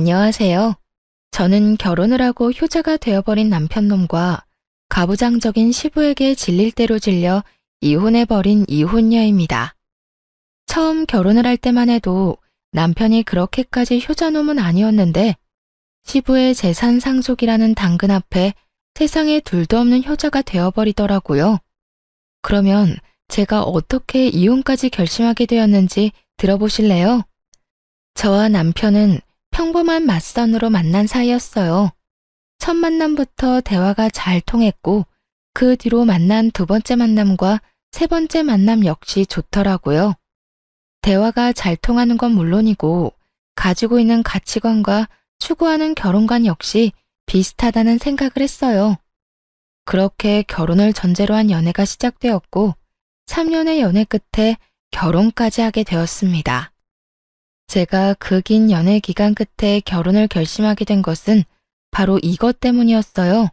안녕하세요. 저는 결혼을 하고 효자가 되어버린 남편놈과 가부장적인 시부에게 질릴 대로 질려 이혼해버린 이혼녀입니다. 처음 결혼을 할 때만 해도 남편이 그렇게까지 효자놈은 아니었는데 시부의 재산 상속이라는 당근 앞에 세상에 둘도 없는 효자가 되어버리더라고요. 그러면 제가 어떻게 이혼까지 결심하게 되었는지 들어보실래요? 저와 남편은 평범한 맞선으로 만난 사이였어요. 첫 만남부터 대화가 잘 통했고 그 뒤로 만난 두 번째 만남과 세 번째 만남 역시 좋더라고요. 대화가 잘 통하는 건 물론이고 가지고 있는 가치관과 추구하는 결혼관 역시 비슷하다는 생각을 했어요. 그렇게 결혼을 전제로 한 연애가 시작되었고 3년의 연애 끝에 결혼까지 하게 되었습니다. 제가 그 긴 연애 기간 끝에 결혼을 결심하게 된 것은 바로 이것 때문이었어요.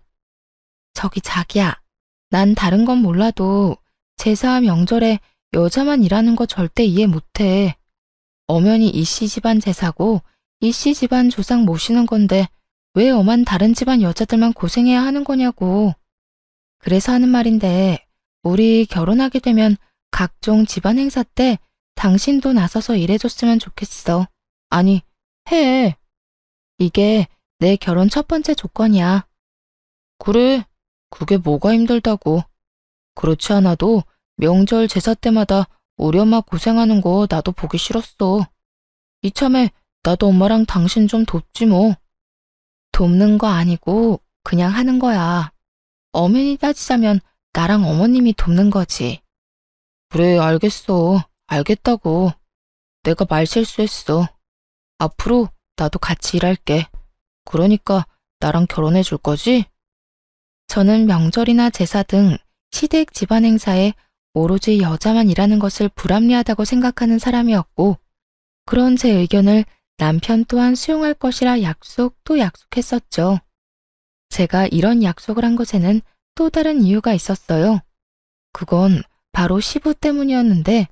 저기 자기야, 난 다른 건 몰라도 제사 명절에 여자만 일하는 거 절대 이해 못해. 엄연히 이씨 집안 제사고 이씨 집안 조상 모시는 건데 왜 엄한 다른 집안 여자들만 고생해야 하는 거냐고. 그래서 하는 말인데 우리 결혼하게 되면 각종 집안 행사 때 당신도 나서서 일해줬으면 좋겠어. 아니, 해. 이게 내 결혼 첫 번째 조건이야. 그래, 그게 뭐가 힘들다고. 그렇지 않아도 명절 제사 때마다 우리 엄마 고생하는 거 나도 보기 싫었어. 이참에 나도 엄마랑 당신 좀 돕지 뭐. 돕는 거 아니고 그냥 하는 거야. 엄연히 따지자면 나랑 어머님이 돕는 거지. 그래, 알겠어. 알겠다고. 내가 말 실수했어. 앞으로 나도 같이 일할게. 그러니까 나랑 결혼해 줄 거지? 저는 명절이나 제사 등 시댁 집안 행사에 오로지 여자만 일하는 것을 불합리하다고 생각하는 사람이었고 그런 제 의견을 남편 또한 수용할 것이라 약속 또 약속했었죠. 제가 이런 약속을 한 것에는 또 다른 이유가 있었어요. 그건 바로 시부 때문이었는데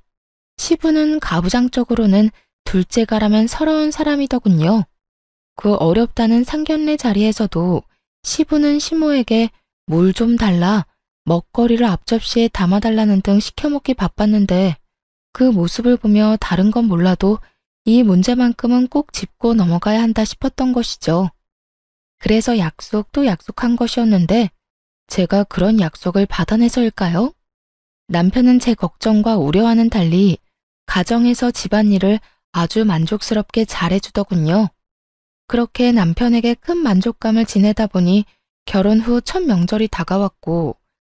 시부는 가부장적으로는 둘째가라면 서러운 사람이더군요. 그 어렵다는 상견례 자리에서도 시부는 시모에게 물 좀 달라, 먹거리를 앞접시에 담아달라는 등 시켜먹기 바빴는데 그 모습을 보며 다른 건 몰라도 이 문제만큼은 꼭 짚고 넘어가야 한다 싶었던 것이죠. 그래서 약속도 약속한 것이었는데 제가 그런 약속을 받아내서일까요? 남편은 제 걱정과 우려와는 달리 가정에서 집안일을 아주 만족스럽게 잘해주더군요. 그렇게 남편에게 큰 만족감을 지내다 보니 결혼 후 첫 명절이 다가왔고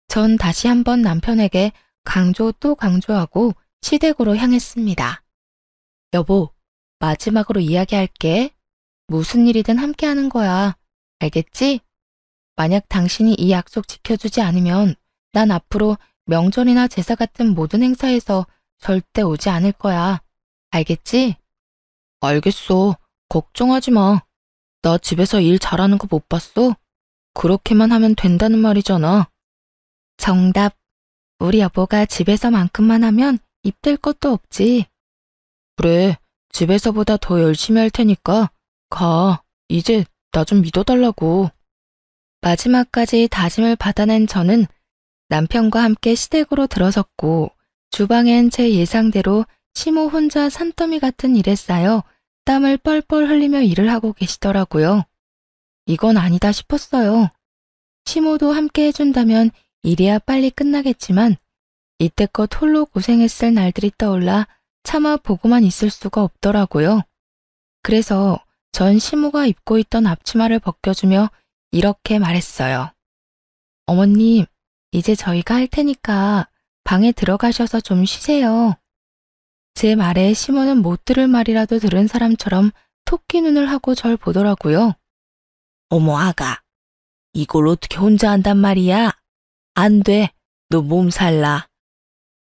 전 다시 한번 남편에게 강조 또 강조하고 시댁으로 향했습니다. 여보, 마지막으로 이야기할게. 무슨 일이든 함께 하는 거야. 알겠지? 만약 당신이 이 약속 지켜주지 않으면 난 앞으로 명절이나 제사 같은 모든 행사에서 절대 오지 않을 거야. 알겠지? 알겠어. 걱정하지 마. 나 집에서 일 잘하는 거 못 봤어? 그렇게만 하면 된다는 말이잖아. 정답. 우리 여보가 집에서만큼만 하면 입댈 것도 없지. 그래, 집에서보다 더 열심히 할 테니까 가. 이제 나 좀 믿어달라고. 마지막까지 다짐을 받아낸 저는 남편과 함께 시댁으로 들어섰고 주방엔 제 예상대로 시모 혼자 산더미 같은 일에 쌓여 땀을 뻘뻘 흘리며 일을 하고 계시더라고요. 이건 아니다 싶었어요. 시모도 함께 해준다면 일이야 빨리 끝나겠지만 이때껏 홀로 고생했을 날들이 떠올라 차마 보고만 있을 수가 없더라고요. 그래서 전 시모가 입고 있던 앞치마를 벗겨주며 이렇게 말했어요. 어머님, 이제 저희가 할 테니까 방에 들어가셔서 좀 쉬세요. 제 말에 시모는 못 들을 말이라도 들은 사람처럼 토끼 눈을 하고 절 보더라고요. 어머 아가, 이걸 어떻게 혼자 한단 말이야? 안 돼, 너 몸살나.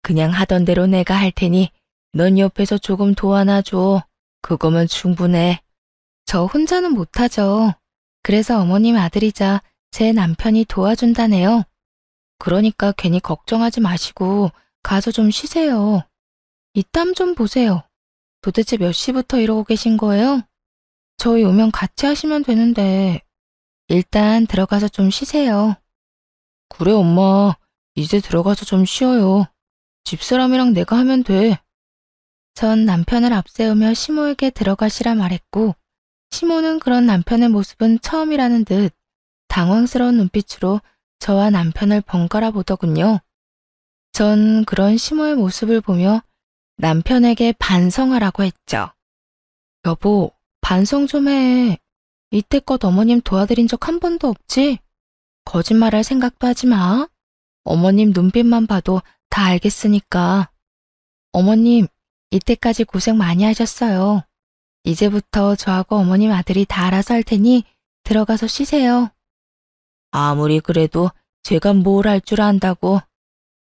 그냥 하던 대로 내가 할 테니 넌 옆에서 조금 도와놔줘. 그거면 충분해. 저 혼자는 못하죠. 그래서 어머님 아들이자 제 남편이 도와준다네요. 그러니까 괜히 걱정하지 마시고 가서 좀 쉬세요. 이 땀 좀 보세요. 도대체 몇 시부터 이러고 계신 거예요? 저희 오면 같이 하시면 되는데 일단 들어가서 좀 쉬세요. 그래, 엄마. 이제 들어가서 좀 쉬어요. 집사람이랑 내가 하면 돼. 전 남편을 앞세우며 시모에게 들어가시라 말했고, 시모는 그런 남편의 모습은 처음이라는 듯 당황스러운 눈빛으로 저와 남편을 번갈아 보더군요. 전 그런 시모의 모습을 보며 남편에게 반성하라고 했죠. 여보, 반성 좀 해. 이때껏 어머님 도와드린 적 한 번도 없지? 거짓말할 생각도 하지 마. 어머님 눈빛만 봐도 다 알겠으니까. 어머님, 이때까지 고생 많이 하셨어요. 이제부터 저하고 어머님 아들이 다 알아서 할 테니 들어가서 쉬세요. 아무리 그래도 제가 뭘 할 줄 안다고.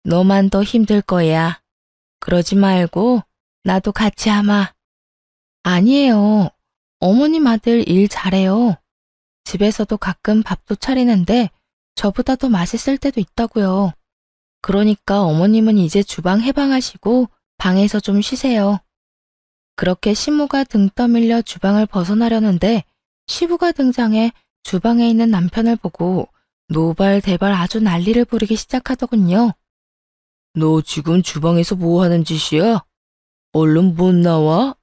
너만 더 힘들 거야. 그러지 말고 나도 같이 하마. 아니에요. 어머님 아들 일 잘해요. 집에서도 가끔 밥도 차리는데 저보다 더 맛있을 때도 있다고요. 그러니까 어머님은 이제 주방 해방하시고 방에서 좀 쉬세요. 그렇게 시모가 등 떠밀려 주방을 벗어나려는데 시부가 등장해 주방에 있는 남편을 보고 노발대발 아주 난리를 부리기 시작하더군요. 너 지금 주방에서 뭐 하는 짓이야? 얼른 못 나와?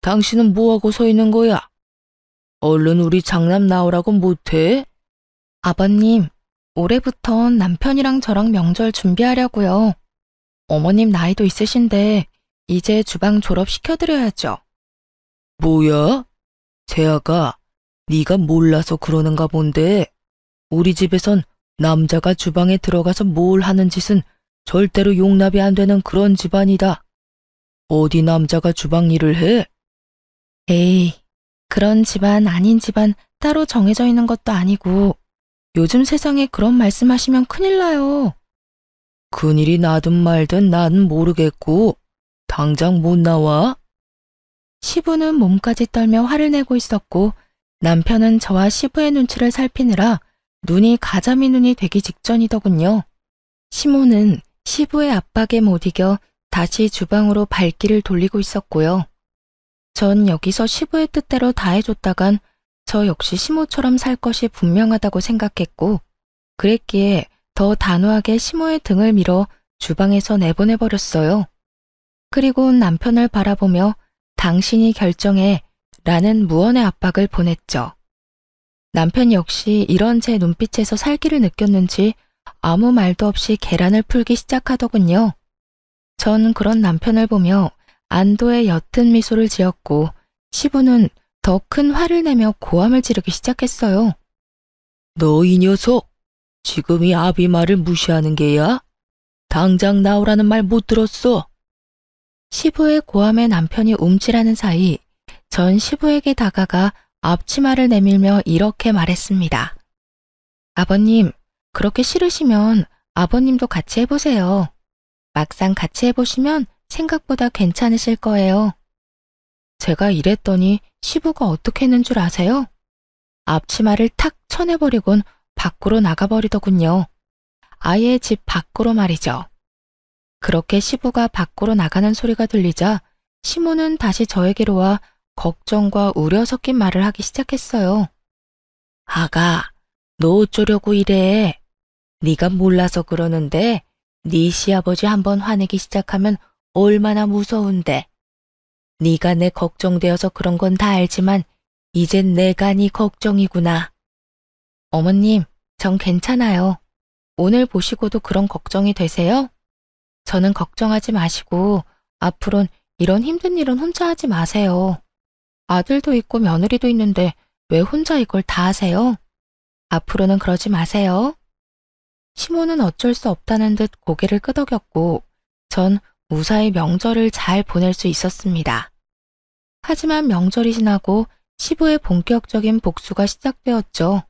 당신은 뭐하고 서 있는 거야? 얼른 우리 장남 나오라고 못해? 아버님, 올해부턴 남편이랑 저랑 명절 준비하려고요. 어머님 나이도 있으신데 이제 주방 졸업시켜드려야죠. 뭐야? 재아가 네가 몰라서 그러는가 본데 우리 집에선 남자가 주방에 들어가서 뭘 하는 짓은 절대로 용납이 안 되는 그런 집안이다. 어디 남자가 주방 일을 해? 에이, 그런 집안 아닌 집안 따로 정해져 있는 것도 아니고 요즘 세상에 그런 말씀하시면 큰일 나요. 큰일이 나든 말든 나는 모르겠고 당장 못 나와? 시부는 몸까지 떨며 화를 내고 있었고 남편은 저와 시부의 눈치를 살피느라 눈이 가자미 눈이 되기 직전이더군요. 시모는 시부의 압박에 못 이겨 다시 주방으로 발길을 돌리고 있었고요. 전 여기서 시부의 뜻대로 다 해줬다간 저 역시 시모처럼 살 것이 분명하다고 생각했고 그랬기에 더 단호하게 시모의 등을 밀어 주방에서 내보내버렸어요. 그리고 남편을 바라보며 당신이 결정해 라는 무언의 압박을 보냈죠. 남편 역시 이런 제 눈빛에서 살기를 느꼈는지 아무 말도 없이 계란을 풀기 시작하더군요. 전 그런 남편을 보며 안도의 옅은 미소를 지었고 시부는 더 큰 화를 내며 고함을 지르기 시작했어요. 너 이 녀석! 지금 이 아비 말을 무시하는 게야? 당장 나오라는 말 못 들었어? 시부의 고함에 남편이 움찔하는 사이 전 시부에게 다가가 앞치마를 내밀며 이렇게 말했습니다. 아버님, 그렇게 싫으시면 아버님도 같이 해보세요. 막상 같이 해보시면 생각보다 괜찮으실 거예요. 제가 이랬더니 시부가 어떻게 했는 줄 아세요? 앞치마를 탁 쳐내버리곤 밖으로 나가버리더군요. 아예 집 밖으로 말이죠. 그렇게 시부가 밖으로 나가는 소리가 들리자 시모는 다시 저에게로 와 걱정과 우려 섞인 말을 하기 시작했어요. 아가, 너 어쩌려고 이래? 네가 몰라서 그러는데 네 시아버지 한번 화내기 시작하면 얼마나 무서운데. 네가 내 걱정되어서 그런 건 다 알지만 이젠 내가 네 걱정이구나. 어머님, 전 괜찮아요. 오늘 보시고도 그런 걱정이 되세요? 저는 걱정하지 마시고 앞으론 이런 힘든 일은 혼자 하지 마세요. 아들도 있고 며느리도 있는데 왜 혼자 이걸 다 하세요? 앞으로는 그러지 마세요. 시모는 어쩔 수 없다는 듯 고개를 끄덕였고 전 무사히 명절을 잘 보낼 수 있었습니다. 하지만 명절이 지나고 시부의 본격적인 복수가 시작되었죠.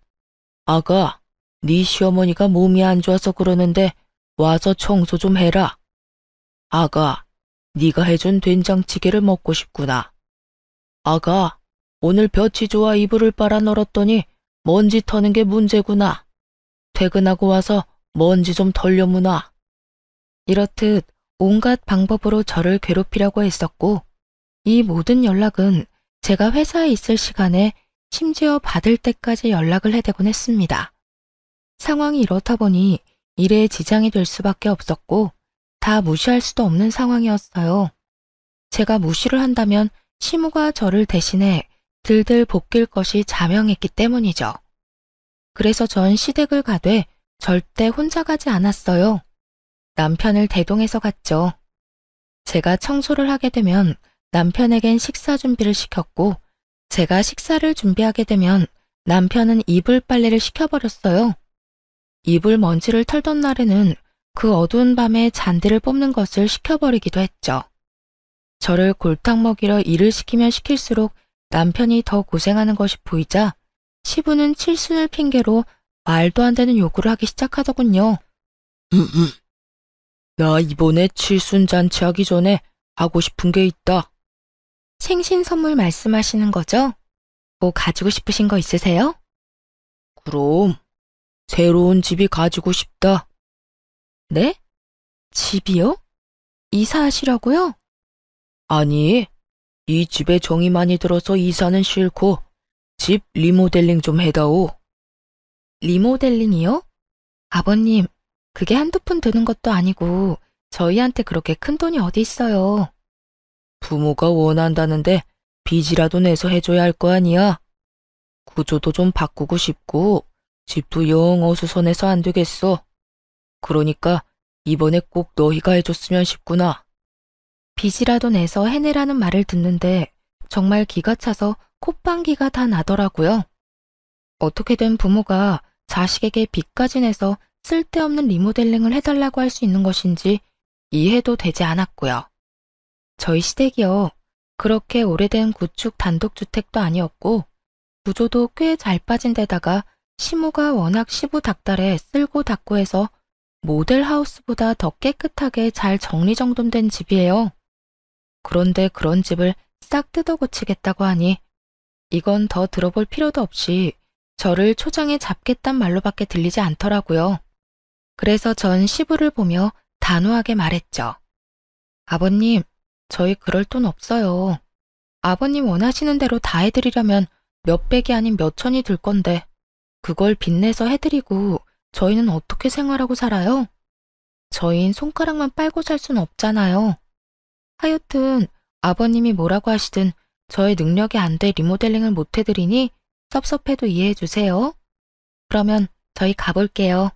아가, 네 시어머니가 몸이 안 좋아서 그러는데 와서 청소 좀 해라. 아가, 네가 해준 된장찌개를 먹고 싶구나. 아가, 오늘 볕이 좋아 이불을 빨아 널었더니 먼지 터는 게 문제구나. 퇴근하고 와서 먼지 좀 털려무나. 이렇듯 온갖 방법으로 저를 괴롭히려고 했었고 이 모든 연락은 제가 회사에 있을 시간에 심지어 받을 때까지 연락을 해대곤 했습니다. 상황이 이렇다 보니 일에 지장이 될 수밖에 없었고 다 무시할 수도 없는 상황이었어요. 제가 무시를 한다면 시무가 저를 대신해 들들 볶일 것이 자명했기 때문이죠. 그래서 전 시댁을 가되 절대 혼자 가지 않았어요. 남편을 대동해서 갔죠. 제가 청소를 하게 되면 남편에겐 식사 준비를 시켰고 제가 식사를 준비하게 되면 남편은 이불 빨래를 시켜버렸어요. 이불 먼지를 털던 날에는 그 어두운 밤에 잔디를 뽑는 것을 시켜버리기도 했죠. 저를 골탕 먹이러 일을 시키면 시킬수록 남편이 더 고생하는 것이 보이자 시부는 칠순을 핑계로 말도 안 되는 요구를 하기 시작하더군요. 나 이번에 칠순 잔치하기 전에 하고 싶은 게 있다. 생신 선물 말씀하시는 거죠? 뭐 가지고 싶으신 거 있으세요? 그럼 새로운 집이 가지고 싶다. 네? 집이요? 이사하시려고요? 아니, 이 집에 정이 많이 들어서 이사는 싫고 집 리모델링 좀 해다오. 리모델링이요? 아버님, 그게 한두 푼 드는 것도 아니고 저희한테 그렇게 큰 돈이 어디 있어요. 부모가 원한다는데 빚이라도 내서 해줘야 할 거 아니야. 구조도 좀 바꾸고 싶고 집도 영 어수선해서 안 되겠어. 그러니까 이번에 꼭 너희가 해줬으면 싶구나. 빚이라도 내서 해내라는 말을 듣는데 정말 기가 차서 콧방귀가 다 나더라고요. 어떻게든 부모가 자식에게 빚까지 내서 쓸데없는 리모델링을 해달라고 할 수 있는 것인지 이해도 되지 않았고요. 저희 시댁이요. 그렇게 오래된 구축 단독주택도 아니었고 구조도 꽤 잘 빠진 데다가 시무가 워낙 시부닥달해 쓸고 닦고 해서 모델하우스보다 더 깨끗하게 잘 정리정돈된 집이에요. 그런데 그런 집을 싹 뜯어 고치겠다고 하니 이건 더 들어볼 필요도 없이 저를 초장에 잡겠단 말로밖에 들리지 않더라고요. 그래서 전 시부를 보며 단호하게 말했죠. 아버님, 저희 그럴 돈 없어요. 아버님 원하시는 대로 다 해드리려면 몇백이 아닌 몇천이 들 건데 그걸 빚내서 해드리고 저희는 어떻게 생활하고 살아요? 저희는 손가락만 빨고 살 순 없잖아요. 하여튼 아버님이 뭐라고 하시든 저의 능력이 안 돼 리모델링을 못 해드리니 섭섭해도 이해해 주세요. 그러면 저희 가볼게요.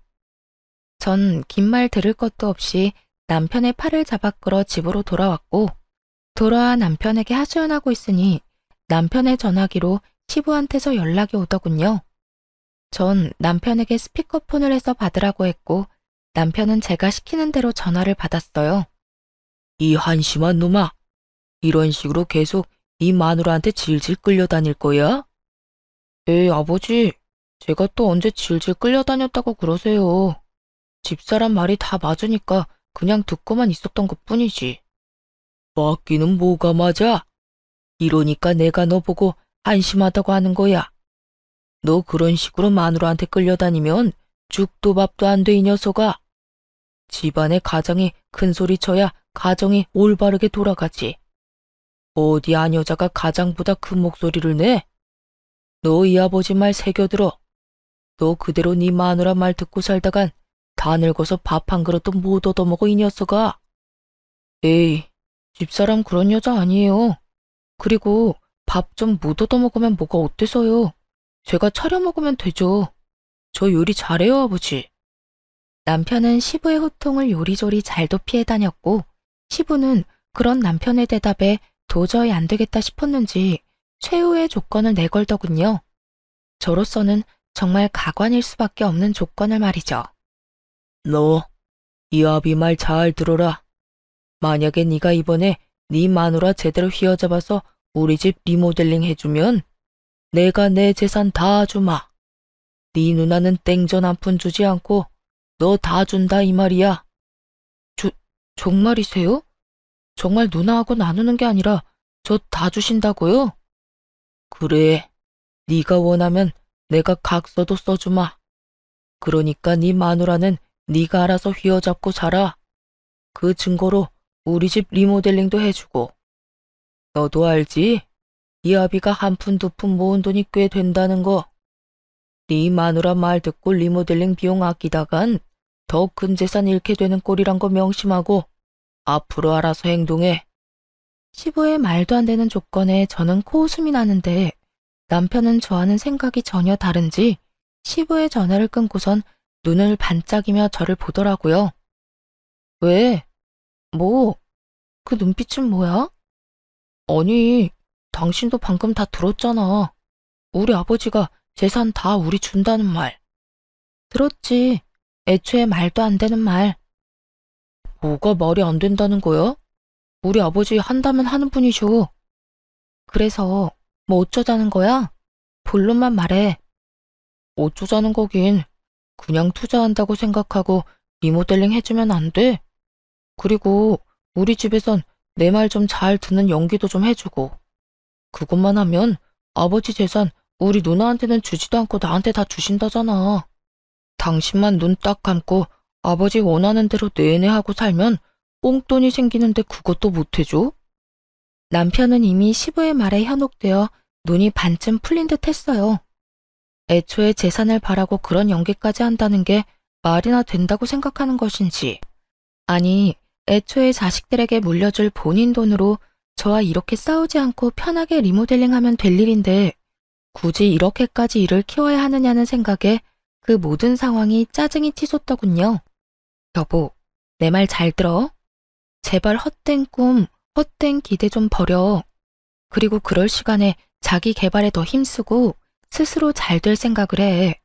전 긴 말 들을 것도 없이 남편의 팔을 잡아 끌어 집으로 돌아왔고 돌아와 남편에게 하소연하고 있으니 남편의 전화기로 시부한테서 연락이 오더군요. 전 남편에게 스피커폰을 해서 받으라고 했고 남편은 제가 시키는 대로 전화를 받았어요. 이 한심한 놈아, 이런 식으로 계속 이 마누라한테 질질 끌려다닐 거야? 에이, 아버지, 제가 또 언제 질질 끌려다녔다고 그러세요. 집사람 말이 다 맞으니까 그냥 듣고만 있었던 것뿐이지. 맞기는 뭐가 맞아? 이러니까 내가 너 보고 한심하다고 하는 거야. 너 그런 식으로 마누라한테 끌려다니면 죽도 밥도 안 돼, 이 녀석아. 집안의 가장이 큰 소리 쳐야 가정이 올바르게 돌아가지. 어디 안 여자가 가장보다 큰 목소리를 내? 너 이 아버지 말 새겨들어. 너 그대로 네 마누라 말 듣고 살다간 다 늙어서 밥 한 그릇도 못 얻어먹어, 이 녀석아. 에이, 집사람 그런 여자 아니에요. 그리고 밥 좀 못 얻어먹으면 뭐가 어때서요? 제가 차려 먹으면 되죠. 저 요리 잘해요, 아버지. 남편은 시부의 호통을 요리조리 잘도 피해 다녔고 시부는 그런 남편의 대답에 도저히 안 되겠다 싶었는지 최후의 조건을 내걸더군요. 저로서는 정말 가관일 수밖에 없는 조건을 말이죠. 너, 이 아비 말 잘 들어라. 만약에 네가 이번에 네 마누라 제대로 휘어잡아서 우리 집 리모델링 해주면 내가 내 재산 다 주마. 네 누나는 땡전 한 푼 주지 않고 너 다 준다 이 말이야. 정말이세요? 정말 누나하고 나누는 게 아니라 저 다 주신다고요? 그래, 네가 원하면 내가 각서도 써주마. 그러니까 네 마누라는 네가 알아서 휘어잡고 살아. 그 증거로 우리 집 리모델링도 해주고. 너도 알지? 이아비가 한 푼 두 푼 모은 돈이 꽤 된다는 거. 네 마누라 말 듣고 리모델링 비용 아끼다간 더 큰 재산 잃게 되는 꼴이란 거 명심하고 앞으로 알아서 행동해. 시부의 말도 안 되는 조건에 저는 코웃음이 나는데 남편은 저와는 생각이 전혀 다른지 시부의 전화를 끊고선 눈을 반짝이며 저를 보더라고요. 왜? 뭐? 그 눈빛은 뭐야? 아니, 당신도 방금 다 들었잖아. 우리 아버지가 재산 다 우리 준다는 말. 들었지. 애초에 말도 안 되는 말. 뭐가 말이 안 된다는 거야? 우리 아버지 한다면 하는 분이셔. 그래서 뭐 어쩌자는 거야? 본론만 말해. 어쩌자는 거긴. 그냥 투자한다고 생각하고 리모델링 해주면 안 돼? 그리고 우리 집에선 내 말 좀 잘 듣는 연기도 좀 해주고. 그것만 하면 아버지 재산 우리 누나한테는 주지도 않고 나한테 다 주신다잖아. 당신만 눈 딱 감고 아버지 원하는 대로 내내 하고 살면 뽕돈이 생기는데 그것도 못 해줘? 남편은 이미 시부의 말에 현혹되어 눈이 반쯤 풀린 듯 했어요. 애초에 재산을 바라고 그런 연기까지 한다는 게 말이나 된다고 생각하는 것인지, 아니, 애초에 자식들에게 물려줄 본인 돈으로 저와 이렇게 싸우지 않고 편하게 리모델링하면 될 일인데 굳이 이렇게까지 일을 키워야 하느냐는 생각에 그 모든 상황이 짜증이 치솟더군요. 여보, 내 말 잘 들어? 제발 헛된 꿈, 헛된 기대 좀 버려. 그리고 그럴 시간에 자기 개발에 더 힘쓰고 스스로 잘 될 생각을 해.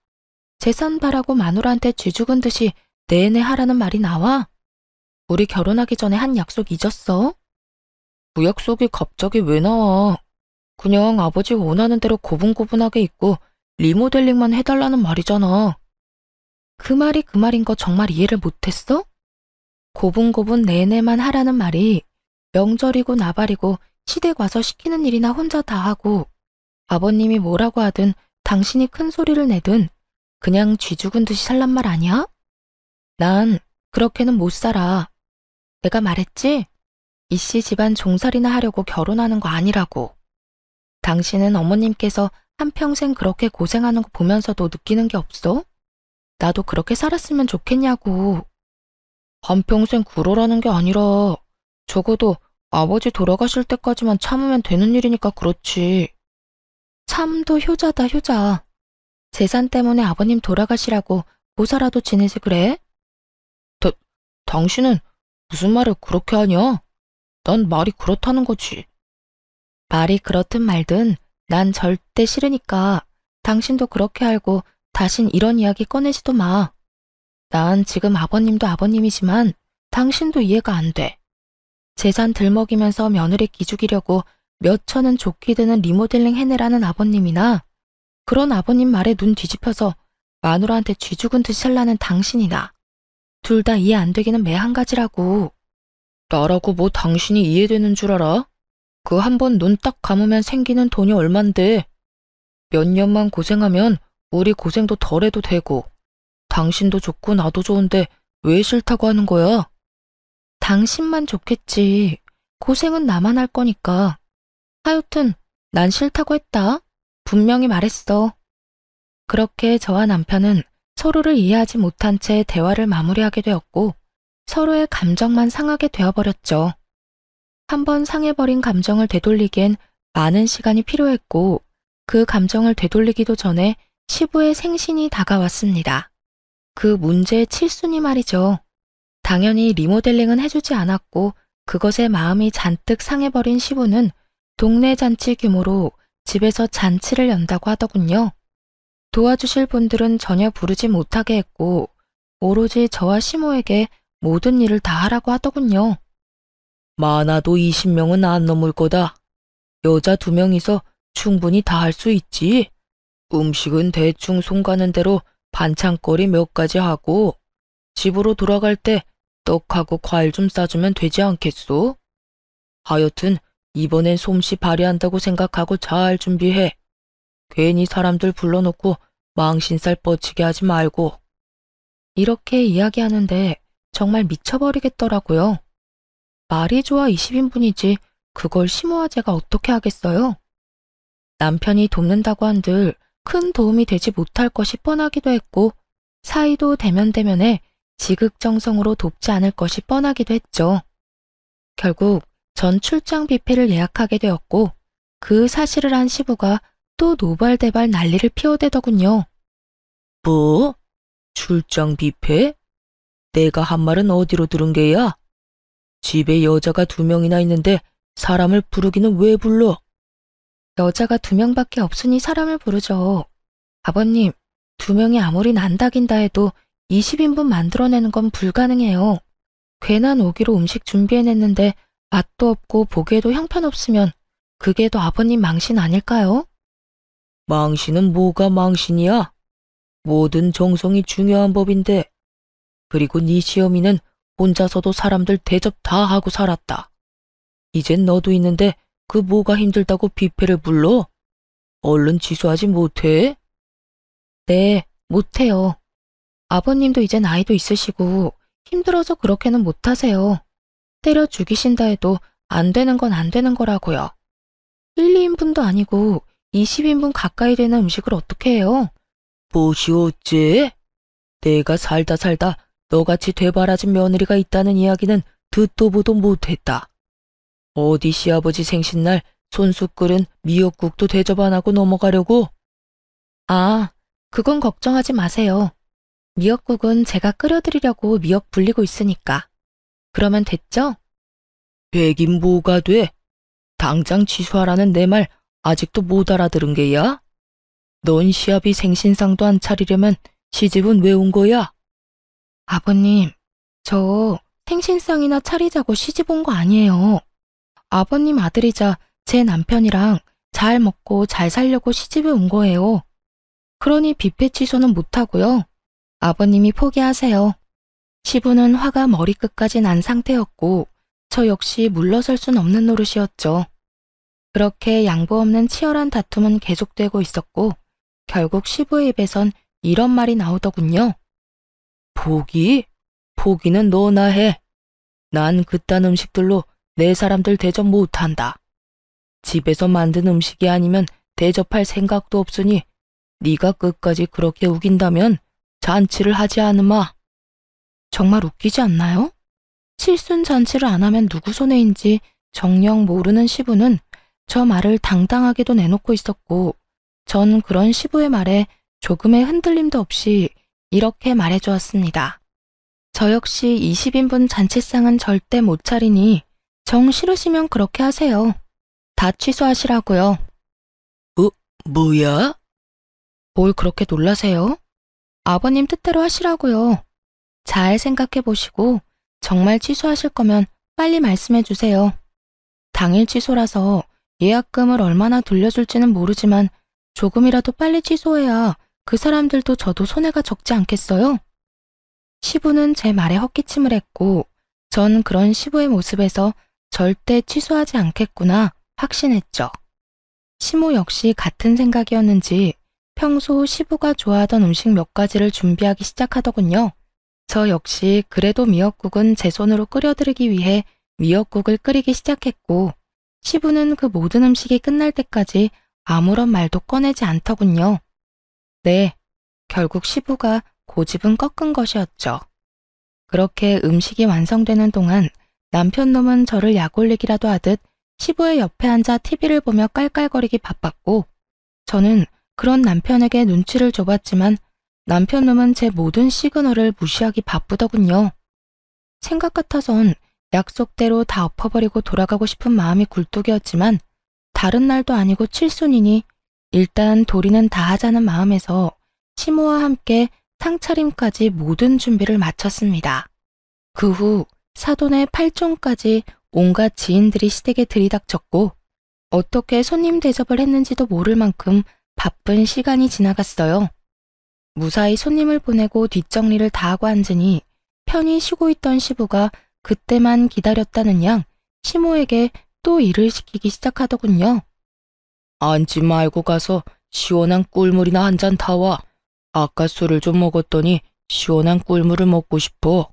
재산 바라고 마누라한테 쥐죽은 듯이 내내 하라는 말이 나와? 우리 결혼하기 전에 한 약속 잊었어? 그 약속이 갑자기 왜 나와? 그냥 아버지 원하는 대로 고분고분하게 있고 리모델링만 해달라는 말이잖아. 그 말이 그 말인 거 정말 이해를 못했어? 고분고분 내내만 하라는 말이 명절이고 나발이고 시댁 와서 시키는 일이나 혼자 다 하고 아버님이 뭐라고 하든 당신이 큰 소리를 내든 그냥 쥐죽은 듯이 살란 말 아니야? 난 그렇게는 못 살아. 내가 말했지? 이씨 집안 종살이나 하려고 결혼하는 거 아니라고. 당신은 어머님께서 한평생 그렇게 고생하는 거 보면서도 느끼는 게 없어? 나도 그렇게 살았으면 좋겠냐고. 한평생 그러라는 게 아니라 적어도 아버지 돌아가실 때까지만 참으면 되는 일이니까 그렇지. 참도 효자다 효자. 재산 때문에 아버님 돌아가시라고 모사라도 지내지 그래? 당신은 무슨 말을 그렇게 하냐? 난 말이 그렇다는 거지. 말이 그렇든 말든 난 절대 싫으니까 당신도 그렇게 알고 다신 이런 이야기 꺼내지도 마. 난 지금 아버님도 아버님이지만 당신도 이해가 안 돼. 재산 들먹이면서 며느리 기죽이려고 몇 천은 좋게 드는 리모델링 해내라는 아버님이나 그런 아버님 말에 눈 뒤집혀서 마누라한테 쥐죽은 듯이 살라는 당신이나 둘 다 이해 안 되기는 매 한 가지라고. 나라고 뭐 당신이 이해되는 줄 알아? 그 한 번 눈 딱 감으면 생기는 돈이 얼만데. 몇 년만 고생하면 우리 고생도 덜 해도 되고 당신도 좋고 나도 좋은데 왜 싫다고 하는 거야? 당신만 좋겠지. 고생은 나만 할 거니까. 하여튼 난 싫다고 했다. 분명히 말했어. 그렇게 저와 남편은 서로를 이해하지 못한 채 대화를 마무리하게 되었고 서로의 감정만 상하게 되어버렸죠. 한번 상해버린 감정을 되돌리기엔 많은 시간이 필요했고 그 감정을 되돌리기도 전에 시부의 생신이 다가왔습니다. 그 문제의 칠순이 말이죠. 당연히 리모델링은 해주지 않았고 그것에 마음이 잔뜩 상해버린 시부는 동네 잔치 규모로 집에서 잔치를 연다고 하더군요. 도와주실 분들은 전혀 부르지 못하게 했고 오로지 저와 시모에게 모든 일을 다 하라고 하더군요. 많아도 20명은 안 넘을 거다. 여자 2명이서 충분히 다 할 수 있지. 음식은 대충 손 가는 대로 반찬거리 몇 가지 하고 집으로 돌아갈 때 떡하고 과일 좀 싸주면 되지 않겠소? 하여튼 이번엔 솜씨 발휘한다고 생각하고 잘 준비해. 괜히 사람들 불러놓고 망신살 뻗치게 하지 말고. 이렇게 이야기하는데 정말 미쳐버리겠더라고요. 말이 좋아 20인분이지 그걸 심오화 제가 어떻게 하겠어요? 남편이 돕는다고 한들 큰 도움이 되지 못할 것이 뻔하기도 했고 사이도 대면대면에 지극정성으로 돕지 않을 것이 뻔하기도 했죠. 결국 전 출장 뷔페를 예약하게 되었고 그 사실을 한 시부가 또 노발대발 난리를 피워대더군요. 뭐? 출장 뷔페? 내가 한 말은 어디로 들은 게야? 집에 여자가 2명이나 있는데 사람을 부르기는 왜 불러? 여자가 2명밖에 없으니 사람을 부르죠. 아버님, 2명이 아무리 난다긴다 해도 20인분 만들어내는 건 불가능해요. 괜한 오기로 음식 준비해냈는데 맛도 없고 보기에도 형편없으면 그게 더 아버님 망신 아닐까요? 망신은 뭐가 망신이야? 모든 정성이 중요한 법인데. 그리고 네 시어미는 혼자서도 사람들 대접 다 하고 살았다. 이젠 너도 있는데 그 뭐가 힘들다고 뷔페를 불러? 얼른 취소하지 못해? 네, 못해요. 아버님도 이제 나이도 있으시고 힘들어서 그렇게는 못하세요. 때려 죽이신다 해도 안 되는 건 안 되는 거라고요. 1, 2인분도 아니고 20인분 가까이 되는 음식을 어떻게 해요? 무엇이 어째? 내가 살다 너같이 되바라진 며느리가 있다는 이야기는 듣도 보도 못했다. 어디 시아버지 생신날 손수 끓은 미역국도 대접 안 하고 넘어가려고? 아, 그건 걱정하지 마세요. 미역국은 제가 끓여드리려고 미역 불리고 있으니까. 그러면 됐죠? 되긴 뭐가 돼? 당장 취소하라는 내 말 아직도 못 알아들은 게야? 넌 시아비 생신상도 안 차리려면 시집은 왜 온 거야? 아버님, 저 생신상이나 차리자고 시집 온 거 아니에요. 아버님 아들이자 제 남편이랑 잘 먹고 잘 살려고 시집에 온 거예요. 그러니 뷔페 취소는 못하고요. 아버님이 포기하세요. 시부는 화가 머리끝까지 난 상태였고 저 역시 물러설 순 없는 노릇이었죠. 그렇게 양보 없는 치열한 다툼은 계속되고 있었고 결국 시부의 입에선 이런 말이 나오더군요. 포기? 포기는 너나 해. 난 그딴 음식들로 내 사람들 대접 못한다. 집에서 만든 음식이 아니면 대접할 생각도 없으니 네가 끝까지 그렇게 우긴다면 잔치를 하지 않으마. 정말 웃기지 않나요? 칠순 잔치를 안 하면 누구 손해인지 정녕 모르는 시부는 저 말을 당당하게도 내놓고 있었고 전 그런 시부의 말에 조금의 흔들림도 없이 이렇게 말해주었습니다. 저 역시 20인분 잔치상은 절대 못 차리니 정 싫으시면 그렇게 하세요. 다 취소하시라고요. 뭐야? 뭘 그렇게 놀라세요? 아버님 뜻대로 하시라고요. 잘 생각해 보시고 정말 취소하실 거면 빨리 말씀해 주세요. 당일 취소라서 예약금을 얼마나 돌려줄지는 모르지만 조금이라도 빨리 취소해야 그 사람들도 저도 손해가 적지 않겠어요? 시부는 제 말에 헛기침을 했고 전 그런 시부의 모습에서 절대 취소하지 않겠구나 확신했죠. 시모 역시 같은 생각이었는지 평소 시부가 좋아하던 음식 몇 가지를 준비하기 시작하더군요. 저 역시 그래도 미역국은 제 손으로 끓여드리기 위해 미역국을 끓이기 시작했고 시부는 그 모든 음식이 끝날 때까지 아무런 말도 꺼내지 않더군요. 네, 결국 시부가 고집은 꺾은 것이었죠. 그렇게 음식이 완성되는 동안 남편놈은 저를 약올리기라도 하듯 시부의 옆에 앉아 TV를 보며 깔깔거리기 바빴고 저는 그런 남편에게 눈치를 줘봤지만 남편놈은 제 모든 시그널을 무시하기 바쁘더군요. 생각 같아선 약속대로 다 엎어버리고 돌아가고 싶은 마음이 굴뚝이었지만 다른 날도 아니고 칠순이니 일단 도리는 다 하자는 마음에서 시모와 함께 상차림까지 모든 준비를 마쳤습니다. 그 후 사돈의 팔종까지 온갖 지인들이 시댁에 들이닥쳤고 어떻게 손님 대접을 했는지도 모를 만큼 바쁜 시간이 지나갔어요. 무사히 손님을 보내고 뒷정리를 다 하고 앉으니 편히 쉬고 있던 시부가 그때만 기다렸다는 양 시모에게 또 일을 시키기 시작하더군요. 앉지 말고 가서 시원한 꿀물이나 한 잔 타와. 아까 술을 좀 먹었더니 시원한 꿀물을 먹고 싶어.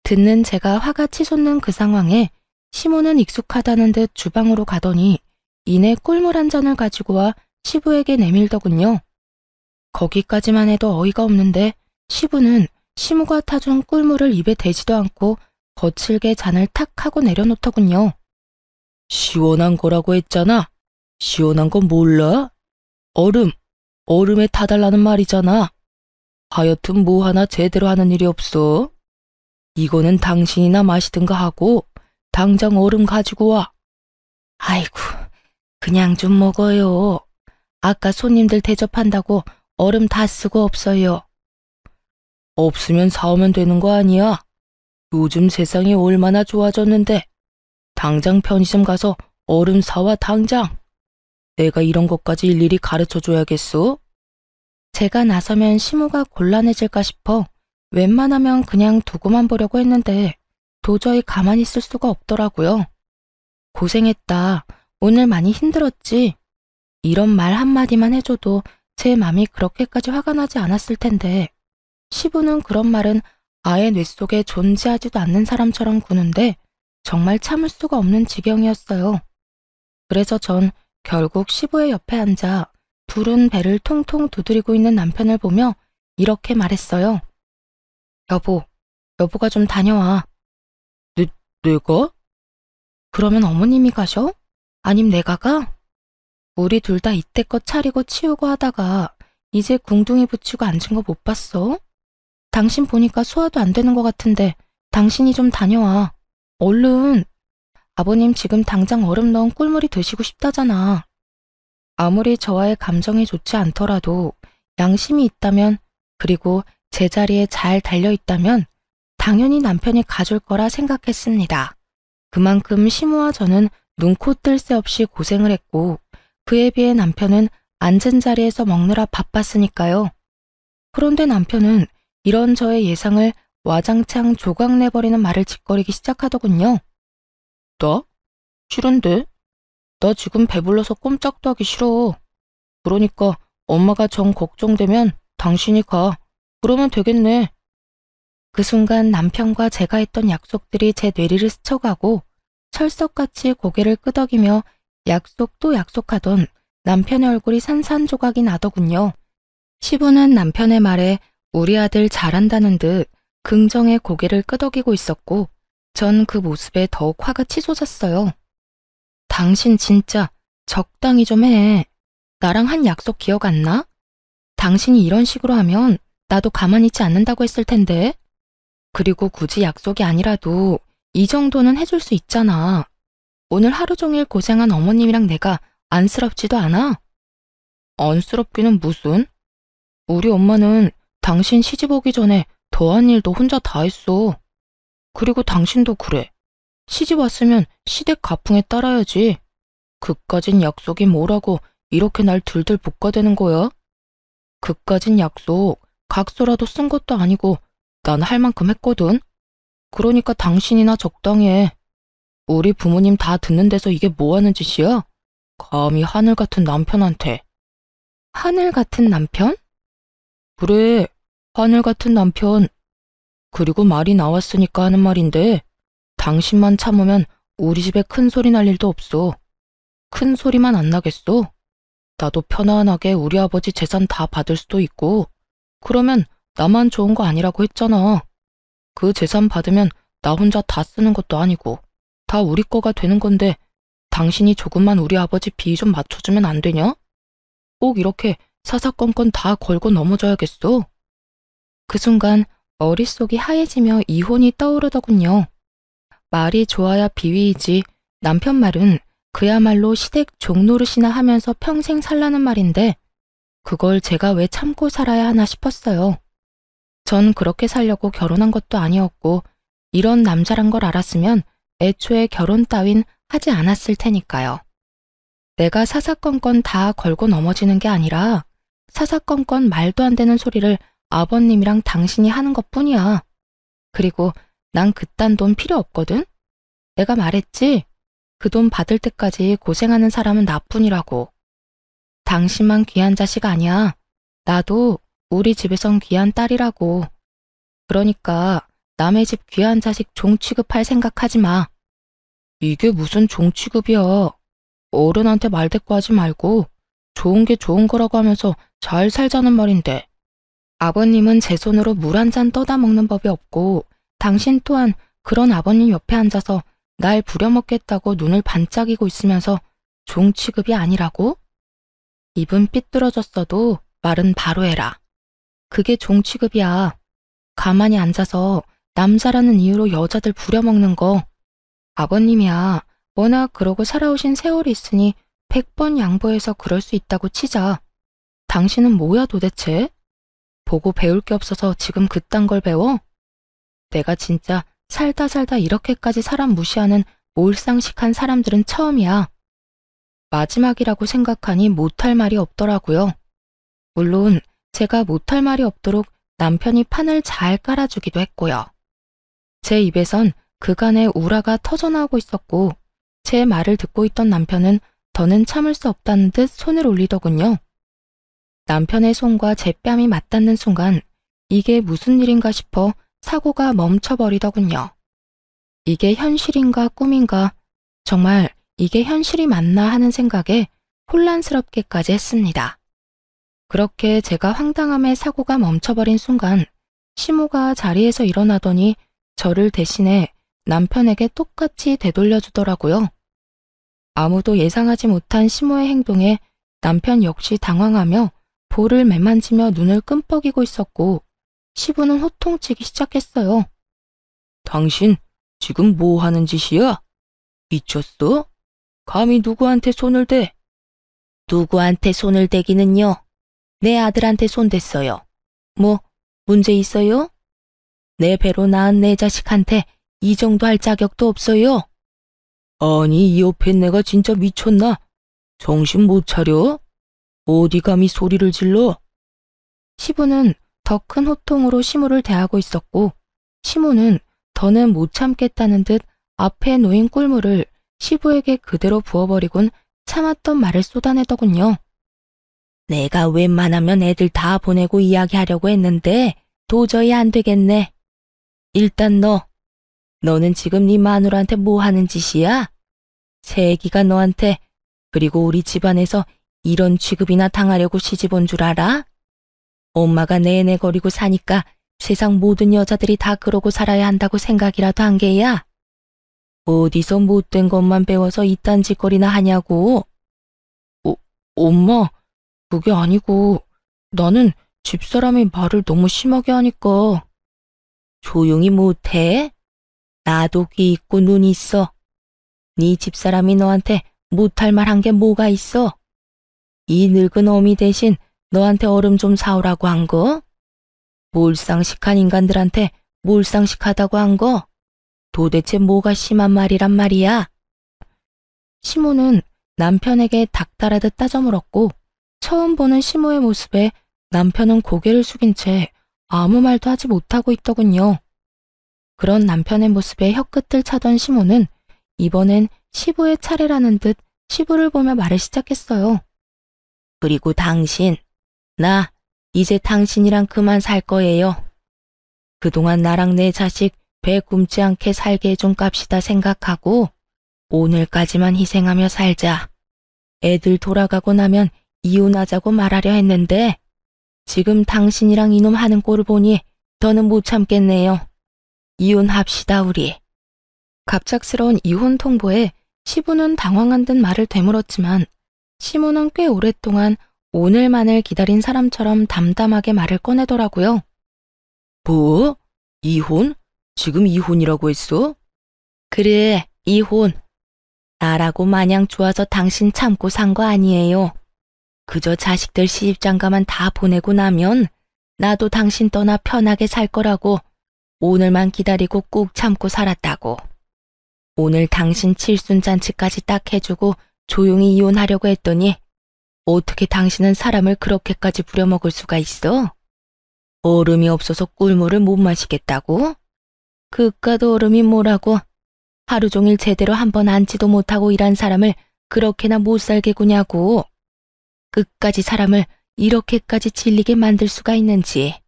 듣는 제가 화가 치솟는 그 상황에 시모는 익숙하다는 듯 주방으로 가더니 이내 꿀물 한 잔을 가지고 와 시부에게 내밀더군요. 거기까지만 해도 어이가 없는데 시부는 시무가 타준 꿀물을 입에 대지도 않고 거칠게 잔을 탁 하고 내려놓더군요. 시원한 거라고 했잖아. 시원한 거 몰라? 얼음에 타달라는 말이잖아. 하여튼 뭐 하나 제대로 하는 일이 없어. 이거는 당신이나 마시든가 하고 당장 얼음 가지고 와. 아이고, 그냥 좀 먹어요. 아까 손님들 대접한다고 얼음 다 쓰고 없어요. 없으면 사오면 되는 거 아니야? 요즘 세상이 얼마나 좋아졌는데. 당장 편의점 가서 얼음 사와 당장. 내가 이런 것까지 일일이 가르쳐줘야겠어? 제가 나서면 시무가 곤란해질까 싶어 웬만하면 그냥 두고만 보려고 했는데 도저히 가만히 있을 수가 없더라고요. 고생했다. 오늘 많이 힘들었지. 이런 말 한마디만 해줘도 제 맘이 그렇게까지 화가 나지 않았을 텐데 시부는 그런 말은 아예 뇌 속에 존재하지도 않는 사람처럼 구는데 정말 참을 수가 없는 지경이었어요. 그래서 전 결국 시부의 옆에 앉아 부른 배를 통통 두드리고 있는 남편을 보며 이렇게 말했어요. 여보가 좀 다녀와. 내가? 그러면 어머님이 가셔? 아님 내가 가? 우리 둘 다 이때껏 차리고 치우고 하다가 이제 궁둥이 붙이고 앉은 거 못 봤어? 당신 보니까 소화도 안 되는 것 같은데 당신이 좀 다녀와. 얼른. 아버님 지금 당장 얼음 넣은 꿀물이 드시고 싶다잖아. 아무리 저와의 감정이 좋지 않더라도 양심이 있다면 그리고 제자리에 잘 달려있다면 당연히 남편이 가줄 거라 생각했습니다. 그만큼 시무와 저는 눈코 뜰 새 없이 고생을 했고 그에 비해 남편은 앉은 자리에서 먹느라 바빴으니까요. 그런데 남편은 이런 저의 예상을 와장창 조각내버리는 말을 짓거리기 시작하더군요. 나? 싫은데? 너 지금 배불러서 꼼짝도 하기 싫어. 그러니까 엄마가 정 걱정되면 당신이 가. 그러면 되겠네. 그 순간 남편과 제가 했던 약속들이 제 뇌리를 스쳐가고 철석같이 고개를 끄덕이며 약속도 약속하던 남편의 얼굴이 산산조각이 나더군요. 시부는 남편의 말에 우리 아들 잘한다는 듯 긍정의 고개를 끄덕이고 있었고 전 그 모습에 더욱 화가 치솟았어요. 당신 진짜 적당히 좀 해. 나랑 한 약속 기억 안 나? 당신이 이런 식으로 하면 나도 가만히 있지 않는다고 했을 텐데. 그리고 굳이 약속이 아니라도 이 정도는 해줄 수 있잖아. 오늘 하루 종일 고생한 어머님이랑 내가 안쓰럽지도 않아? 안쓰럽기는 무슨? 우리 엄마는 당신 시집 오기 전에 더한 일도 혼자 다 했어. 그리고 당신도 그래. 시집 왔으면 시댁 가풍에 따라야지. 그까진 약속이 뭐라고 이렇게 날 들들 볶아대는 거야? 그까진 약속 각서라도 쓴 것도 아니고 난 할 만큼 했거든. 그러니까 당신이나 적당히 해. 우리 부모님 다 듣는 데서 이게 뭐 하는 짓이야? 감히 하늘 같은 남편한테. 하늘 같은 남편? 그래, 하늘 같은 남편. 그리고 말이 나왔으니까 하는 말인데 당신만 참으면 우리 집에 큰 소리 날 일도 없어. 큰 소리만 안 나겠어? 나도 편안하게 우리 아버지 재산 다 받을 수도 있고 그러면 나만 좋은 거 아니라고 했잖아. 그 재산 받으면 나 혼자 다 쓰는 것도 아니고 다 우리 거가 되는 건데 당신이 조금만 우리 아버지 비위 좀 맞춰주면 안 되냐? 꼭 이렇게 사사건건 다 걸고 넘어져야겠어? 그 순간 머릿속이 하얘지며 이혼이 떠오르더군요. 말이 좋아야 비위이지 남편 말은 그야말로 시댁 종노릇이나 하면서 평생 살라는 말인데 그걸 제가 왜 참고 살아야 하나 싶었어요. 전 그렇게 살려고 결혼한 것도 아니었고 이런 남자란 걸 알았으면 애초에 결혼 따윈 하지 않았을 테니까요. 내가 사사건건 다 걸고 넘어지는 게 아니라 사사건건 말도 안 되는 소리를 아버님이랑 당신이 하는 것뿐이야. 그리고 난 그딴 돈 필요 없거든? 내가 말했지? 그 돈 받을 때까지 고생하는 사람은 나뿐이라고. 당신만 귀한 자식 아니야. 나도 우리 집에선 귀한 딸이라고. 그러니까 남의 집 귀한 자식 종 취급할 생각하지 마. 이게 무슨 종 취급이야. 어른한테 말대꾸하지 말고 좋은 게 좋은 거라고 하면서 잘 살자는 말인데. 아버님은 제 손으로 물 한 잔 떠다 먹는 법이 없고 당신 또한 그런 아버님 옆에 앉아서 날 부려먹겠다고 눈을 반짝이고 있으면서 종 취급이 아니라고? 입은 삐뚤어졌어도 말은 바로 해라. 그게 종 취급이야. 가만히 앉아서 남자라는 이유로 여자들 부려먹는 거. 아버님이야. 워낙 그러고 살아오신 세월이 있으니 100번 양보해서 그럴 수 있다고 치자. 당신은 뭐야 도대체? 보고 배울 게 없어서 지금 그딴 걸 배워? 내가 진짜 살다 이렇게까지 사람 무시하는 몰상식한 사람들은 처음이야. 마지막이라고 생각하니 못할 말이 없더라고요. 물론 제가 못할 말이 없도록 남편이 판을 잘 깔아주기도 했고요. 제 입에선 그간의 우라가 터져나오고 있었고 제 말을 듣고 있던 남편은 더는 참을 수 없다는 듯 손을 올리더군요. 남편의 손과 제 뺨이 맞닿는 순간 이게 무슨 일인가 싶어 사고가 멈춰버리더군요. 이게 현실인가 꿈인가, 정말 이게 현실이 맞나 하는 생각에 혼란스럽게까지 했습니다. 그렇게 제가 황당함에 사고가 멈춰버린 순간 시모가 자리에서 일어나더니 저를 대신해 남편에게 똑같이 되돌려주더라고요. 아무도 예상하지 못한 시모의 행동에 남편 역시 당황하며 볼을 매만지며 눈을 끔뻑이고 있었고 시부는 호통치기 시작했어요. 당신 지금 뭐 하는 짓이야? 미쳤어? 감히 누구한테 손을 대? 누구한테 손을 대기는요? 내 아들한테 손 댔어요. 뭐 문제 있어요? 내 배로 낳은 내 자식한테 이 정도 할 자격도 없어요. 아니 이 옆에 내가 진짜 미쳤나? 정신 못 차려? 어디 감히 소리를 질러? 시부는 더 큰 호통으로 시모를 대하고 있었고 시모는 더는 못 참겠다는 듯 앞에 놓인 꿀물을 시부에게 그대로 부어버리곤 참았던 말을 쏟아내더군요. 내가 웬만하면 애들 다 보내고 이야기하려고 했는데 도저히 안 되겠네. 일단 너는 지금 네 마누라한테 뭐 하는 짓이야? 새애기가 너한테 그리고 우리 집안에서 이런 취급이나 당하려고 시집 온 줄 알아? 엄마가 내내거리고 사니까 세상 모든 여자들이 다 그러고 살아야 한다고 생각이라도 한 게야? 어디서 못된 것만 배워서 이딴 짓거리나 하냐고? 엄마, 그게 아니고 나는 집사람이 말을 너무 심하게 하니까. 조용히 못해? 나도 귀 있고 눈 있어. 네 집사람이 너한테 못할 말 한 게 뭐가 있어? 이 늙은 어미 대신 너한테 얼음 좀 사오라고 한 거? 몰상식한 인간들한테 몰상식하다고 한 거? 도대체 뭐가 심한 말이란 말이야? 시모는 남편에게 닥달하듯 따져물었고 처음 보는 시모의 모습에 남편은 고개를 숙인 채 아무 말도 하지 못하고 있더군요. 그런 남편의 모습에 혀끝을 차던 시모는 이번엔 시부의 차례라는 듯 시부를 보며 말을 시작했어요. 그리고 당신, 나 이제 당신이랑 그만 살 거예요. 그동안 나랑 내 자식 배 굶지 않게 살게 해준 값이다 생각하고 오늘까지만 희생하며 살자. 애들 돌아가고 나면 이혼하자고 말하려 했는데 지금 당신이랑 이놈 하는 꼴을 보니 더는 못 참겠네요. 이혼합시다 우리. 갑작스러운 이혼 통보에 시부는 당황한 듯 말을 되물었지만 시모는 꽤 오랫동안 오늘만을 기다린 사람처럼 담담하게 말을 꺼내더라고요. 뭐? 이혼? 지금 이혼이라고 했어? 그래, 이혼. 나라고 마냥 좋아서 당신 참고 산 거 아니에요. 그저 자식들 시집장가만 다 보내고 나면 나도 당신 떠나 편하게 살 거라고 오늘만 기다리고 꾹 참고 살았다고. 오늘 당신 칠순잔치까지 딱 해주고 조용히 이혼하려고 했더니 어떻게 당신은 사람을 그렇게까지 부려먹을 수가 있어? 얼음이 없어서 꿀물을 못 마시겠다고? 그깟 얼음이 뭐라고? 하루 종일 제대로 한번 앉지도 못하고 일한 사람을 그렇게나 못 살게 구냐고. 끝까지 사람을 이렇게까지 질리게 만들 수가 있는지.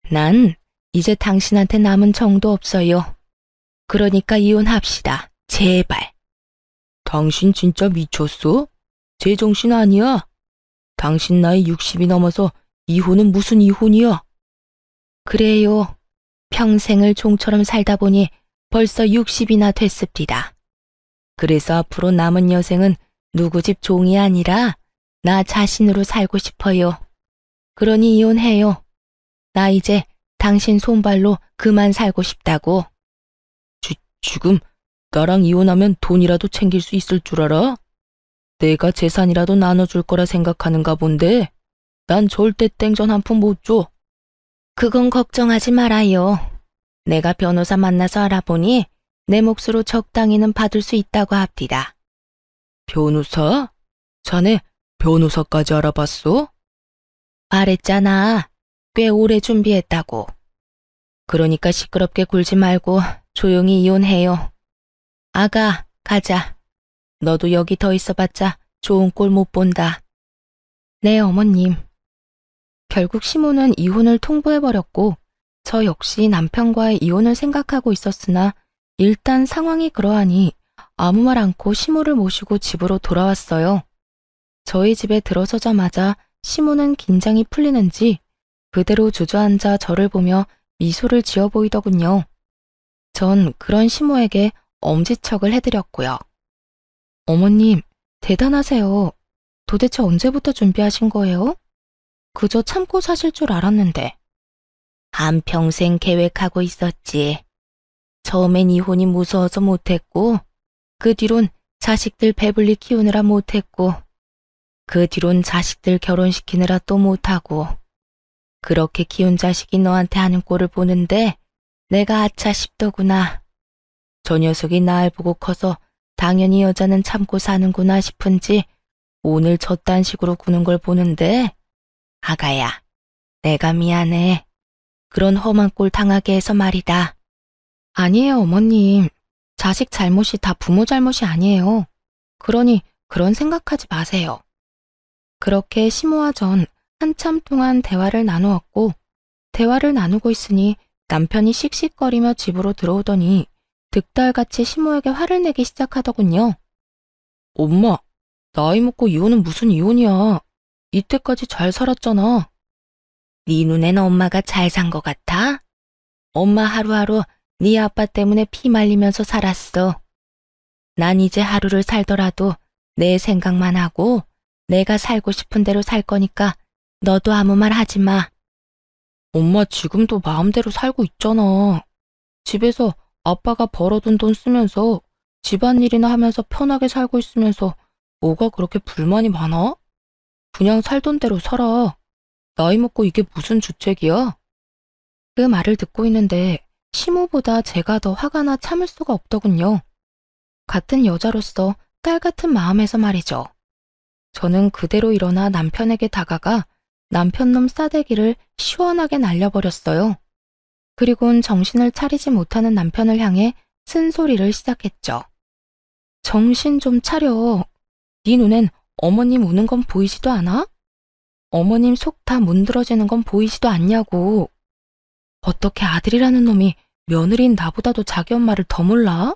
난 이제 당신한테 남은 정도 없어요. 그러니까 이혼합시다. 제발. 당신 진짜 미쳤어? 제정신 아니야? 당신 나이 60이 넘어서 이혼은 무슨 이혼이야? 그래요. 평생을 종처럼 살다 보니 벌써 60이나 됐습니다. 그래서 앞으로 남은 여생은 누구 집 종이 아니라 나 자신으로 살고 싶어요. 그러니 이혼해요. 나 이제 당신 손발로 그만 살고 싶다고. 지금 나랑 이혼하면 돈이라도 챙길 수 있을 줄 알아? 내가 재산이라도 나눠줄 거라 생각하는가 본데 난 절대 땡전 한 푼 못 줘. 그건 걱정하지 말아요. 내가 변호사 만나서 알아보니 내 몫으로 적당히는 받을 수 있다고 합디다. 변호사? 자네 변호사까지 알아봤어? 말했잖아. 꽤 오래 준비했다고. 그러니까 시끄럽게 굴지 말고 조용히 이혼해요. 아가, 가자. 너도 여기 더 있어봤자 좋은 꼴 못 본다. 네, 어머님. 결국 시모는 이혼을 통보해버렸고 저 역시 남편과의 이혼을 생각하고 있었으나 일단 상황이 그러하니 아무 말 않고 시모를 모시고 집으로 돌아왔어요. 저희 집에 들어서자마자 시모는 긴장이 풀리는지 그대로 주저앉아 저를 보며 미소를 지어 보이더군요. 전 그런 시모에게 엄지척을 해드렸고요. 어머님, 대단하세요. 도대체 언제부터 준비하신 거예요? 그저 참고 사실 줄 알았는데. 한평생 계획하고 있었지. 처음엔 이혼이 무서워서 못했고, 그 뒤론 자식들 배불리 키우느라 못했고, 그 뒤론 자식들 결혼시키느라 또 못하고, 그렇게 키운 자식이 너한테 하는 꼴을 보는데 내가 아차 싶더구나. 저 녀석이 날 보고 커서 당연히 여자는 참고 사는구나 싶은지 오늘 저딴 식으로 구는 걸 보는데 아가야, 내가 미안해. 그런 험한 꼴 당하게 해서 말이다. 아니에요, 어머님. 자식 잘못이 다 부모 잘못이 아니에요. 그러니 그런 생각하지 마세요. 그렇게 시모와 전 한참 동안 대화를 나누었고 대화를 나누고 있으니 남편이 씩씩거리며 집으로 들어오더니 득달같이 시모에게 화를 내기 시작하더군요. 엄마, 나이 먹고 이혼은 무슨 이혼이야. 이때까지 잘 살았잖아. 네 눈엔 엄마가 잘 산 것 같아? 엄마 하루하루 네 아빠 때문에 피 말리면서 살았어. 난 이제 하루를 살더라도 내 생각만 하고 내가 살고 싶은 대로 살 거니까 너도 아무 말 하지 마. 엄마 지금도 마음대로 살고 있잖아. 집에서 아빠가 벌어둔 돈 쓰면서 집안일이나 하면서 편하게 살고 있으면서 뭐가 그렇게 불만이 많아? 그냥 살던 대로 살아. 나이 먹고 이게 무슨 주책이야? 그 말을 듣고 있는데 시모보다 제가 더 화가 나 참을 수가 없더군요. 같은 여자로서 딸 같은 마음에서 말이죠. 저는 그대로 일어나 남편에게 다가가 남편놈 싸대기를 시원하게 날려버렸어요. 그리곤 정신을 차리지 못하는 남편을 향해 쓴소리를 시작했죠. 정신 좀 차려. 네 눈엔 어머님 우는 건 보이지도 않아? 어머님 속 다 문드러지는 건 보이지도 않냐고. 어떻게 아들이라는 놈이 며느리인 나보다도 자기 엄마를 더 몰라?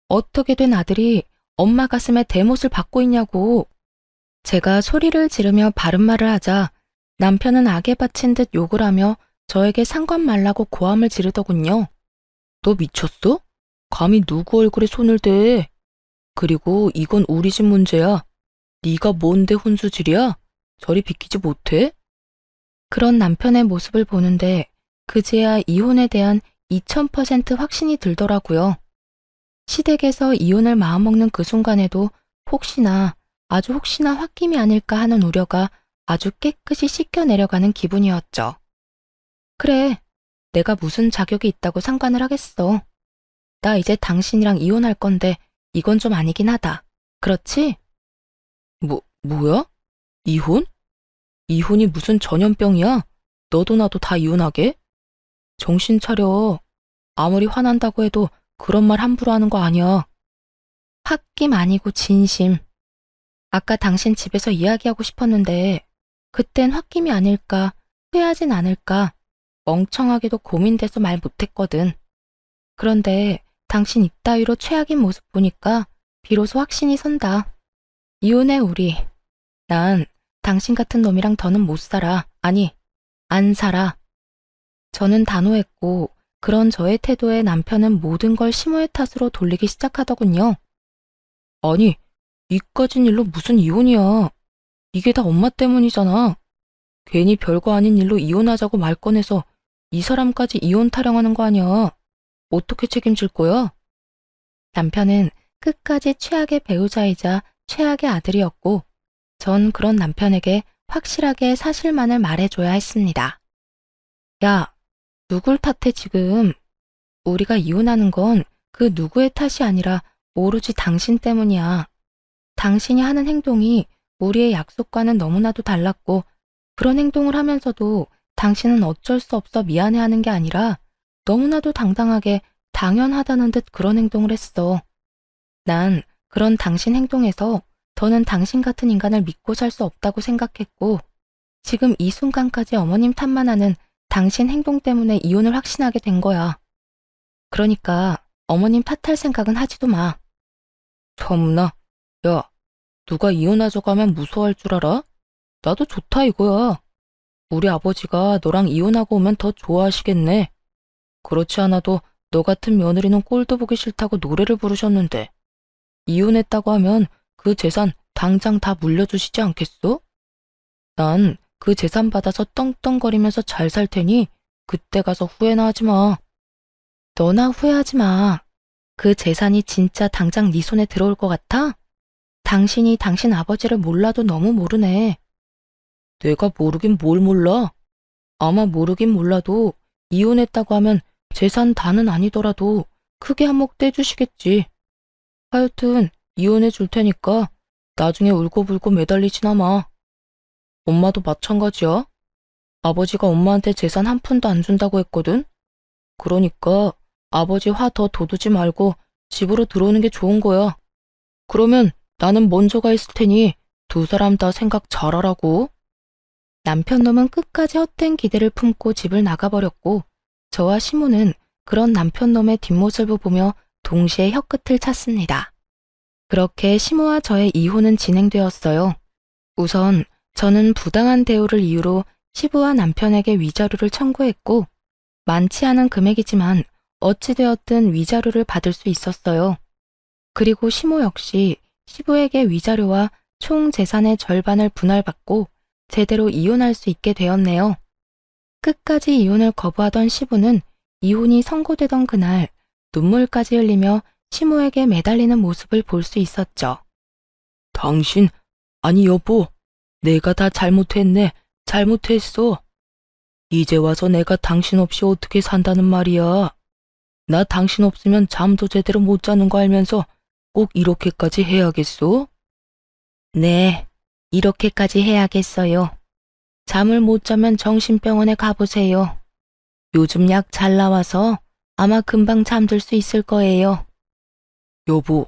어떻게 된 아들이 엄마 가슴에 대못을 받고 있냐고. 제가 소리를 지르며 바른 말을 하자 남편은 악에 바친 듯 욕을 하며 저에게 상관 말라고 고함을 지르더군요. 너 미쳤어? 감히 누구 얼굴에 손을 대? 그리고 이건 우리 집 문제야. 네가 뭔데 혼수질이야? 저리 비키지 못해? 그런 남편의 모습을 보는데 그제야 이혼에 대한 2000% 확신이 들더라고요. 시댁에서 이혼을 마음먹는 그 순간에도 혹시나 아주 혹시나 홧김이 아닐까 하는 우려가 아주 깨끗이 씻겨 내려가는 기분이었죠. 그래, 내가 무슨 자격이 있다고 상관을 하겠어. 나 이제 당신이랑 이혼할 건데 이건 좀 아니긴 하다. 그렇지? 뭐야? 이혼? 이혼이 무슨 전염병이야? 너도 나도 다 이혼하게? 정신 차려. 아무리 화난다고 해도 그런 말 함부로 하는 거 아니야. 홧김 아니고 진심. 아까 당신 집에서 이야기하고 싶었는데 그땐 홧김이 아닐까, 후회하진 않을까 멍청하게도 고민돼서 말 못했거든. 그런데 당신 이따위로 최악인 모습 보니까 비로소 확신이 선다. 이혼해, 우리. 난 당신 같은 놈이랑 더는 못 살아. 아니, 안 살아. 저는 단호했고, 그런 저의 태도에 남편은 모든 걸 시모의 탓으로 돌리기 시작하더군요. 아니, 이까진 일로 무슨 이혼이야. 이게 다 엄마 때문이잖아. 괜히 별거 아닌 일로 이혼하자고 말 꺼내서 이 사람까지 이혼 타령하는 거 아니야. 어떻게 책임질 거야? 남편은 끝까지 최악의 배우자이자 최악의 아들이었고, 전 그런 남편에게 확실하게 사실만을 말해줘야 했습니다. 야, 누굴 탓해 지금? 우리가 이혼하는 건 그 누구의 탓이 아니라 오로지 당신 때문이야. 당신이 하는 행동이 우리의 약속과는 너무나도 달랐고, 그런 행동을 하면서도 당신은 어쩔 수 없어 미안해하는 게 아니라 너무나도 당당하게 당연하다는 듯 그런 행동을 했어. 난 그런 당신 행동에서 더는 당신 같은 인간을 믿고 살 수 없다고 생각했고, 지금 이 순간까지 어머님 탓만 하는 당신 행동 때문에 이혼을 확신하게 된 거야. 그러니까 어머님 탓할 생각은 하지도 마. 참나, 야, 누가 이혼하자고 하면 무서워할 줄 알아? 나도 좋다 이거야. 우리 아버지가 너랑 이혼하고 오면 더 좋아하시겠네. 그렇지 않아도 너 같은 며느리는 꼴도 보기 싫다고 노래를 부르셨는데, 이혼했다고 하면 그 재산 당장 다 물려주시지 않겠어? 난 그 재산 받아서 떵떵거리면서 잘 살 테니 그때 가서 후회나 하지 마. 너나 후회하지 마. 그 재산이 진짜 당장 네 손에 들어올 것 같아? 당신이 당신 아버지를 몰라도 너무 모르네. 내가 모르긴 뭘 몰라. 아마 모르긴 몰라도 이혼했다고 하면 재산 다는 아니더라도 크게 한몫 떼주시겠지. 하여튼 이혼해 줄 테니까 나중에 울고불고 매달리지나 마. 엄마도 마찬가지야. 아버지가 엄마한테 재산 한 푼도 안 준다고 했거든. 그러니까 아버지 화 더 돋우지 말고 집으로 들어오는 게 좋은 거야. 그러면 나는 먼저 가 있을 테니 두 사람 다 생각 잘하라고. 남편 놈은 끝까지 헛된 기대를 품고 집을 나가버렸고, 저와 시모는 그런 남편 놈의 뒷모습을 보며 동시에 혀끝을 찼습니다. 그렇게 시모와 저의 이혼은 진행되었어요. 우선 저는 부당한 대우를 이유로 시부와 남편에게 위자료를 청구했고, 많지 않은 금액이지만 어찌되었든 위자료를 받을 수 있었어요. 그리고 시모 역시 시부에게 위자료와 총 재산의 절반을 분할받고 제대로 이혼할 수 있게 되었네요. 끝까지 이혼을 거부하던 시부는 이혼이 선고되던 그날 눈물까지 흘리며 시모에게 매달리는 모습을 볼 수 있었죠. 당신, 아니 여보, 내가 다 잘못했네. 잘못했어. 이제 와서 내가 당신 없이 어떻게 산다는 말이야. 나 당신 없으면 잠도 제대로 못 자는 거 알면서 꼭 이렇게까지 해야겠어? 네, 이렇게까지 해야겠어요. 잠을 못 자면 정신병원에 가보세요. 요즘 약 잘 나와서 아마 금방 잠들 수 있을 거예요. 여보,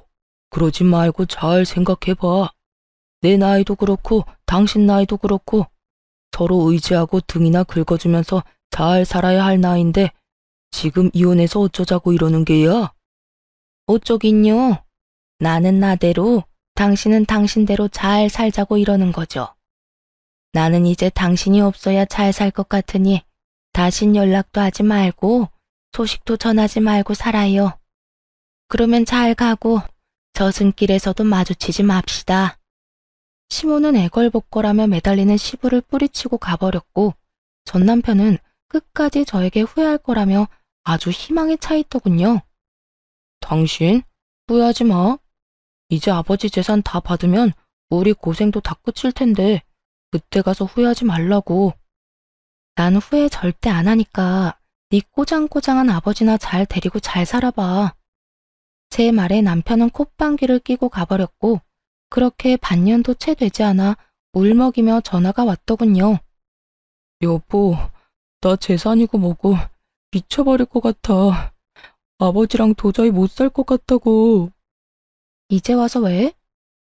그러지 말고 잘 생각해봐. 내 나이도 그렇고 당신 나이도 그렇고 서로 의지하고 등이나 긁어주면서 잘 살아야 할 나이인데 지금 이혼해서 어쩌자고 이러는 게야? 어쩌긴요. 나는 나대로, 당신은 당신대로 잘 살자고 이러는 거죠. 나는 이제 당신이 없어야 잘 살 것 같으니 다신 연락도 하지 말고 소식도 전하지 말고 살아요. 그러면 잘 가고 저승길에서도 마주치지 맙시다. 시모는 애걸복걸하며 매달리는 시부를 뿌리치고 가버렸고, 전 남편은 끝까지 저에게 후회할 거라며 아주 희망에 차 있더군요. 당신, 후회하지 마. 이제 아버지 재산 다 받으면 우리 고생도 다 끝일 텐데 그때 가서 후회하지 말라고. 난 후회 절대 안 하니까 네 꼬장꼬장한 아버지나 잘 데리고 잘 살아봐. 제 말에 남편은 콧방귀를 끼고 가버렸고, 그렇게 반년도 채 되지 않아 울먹이며 전화가 왔더군요. 여보, 나 재산이고 뭐고 미쳐버릴 것 같아. 아버지랑 도저히 못 살 것 같다고. 이제 와서 왜?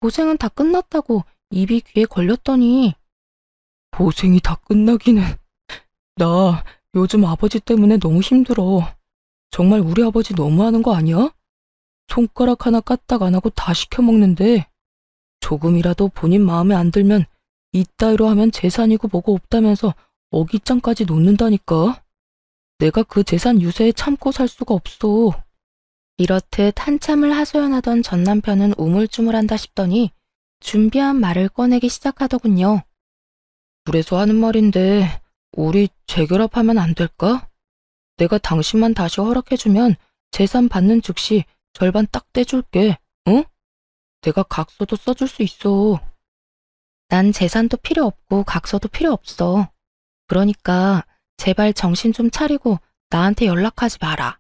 고생은 다 끝났다고 입이 귀에 걸렸더니. 고생이 다 끝나기는. 나 요즘 아버지 때문에 너무 힘들어. 정말 우리 아버지 너무하는 거 아니야? 손가락 하나 까딱 안 하고 다 시켜먹는데 조금이라도 본인 마음에 안 들면 이따위로 하면 재산이고 뭐고 없다면서 어깃장까지 놓는다니까. 내가 그 재산 유세에 참고 살 수가 없어. 이렇듯 한참을 하소연하던 전 남편은 우물쭈물한다 싶더니 준비한 말을 꺼내기 시작하더군요. 그래서 하는 말인데 우리 재결합하면 안 될까? 내가 당신만 다시 허락해주면 재산 받는 즉시 절반 딱 떼줄게. 응? 내가 각서도 써줄 수 있어. 난 재산도 필요 없고 각서도 필요 없어. 그러니까 제발 정신 좀 차리고 나한테 연락하지 마라.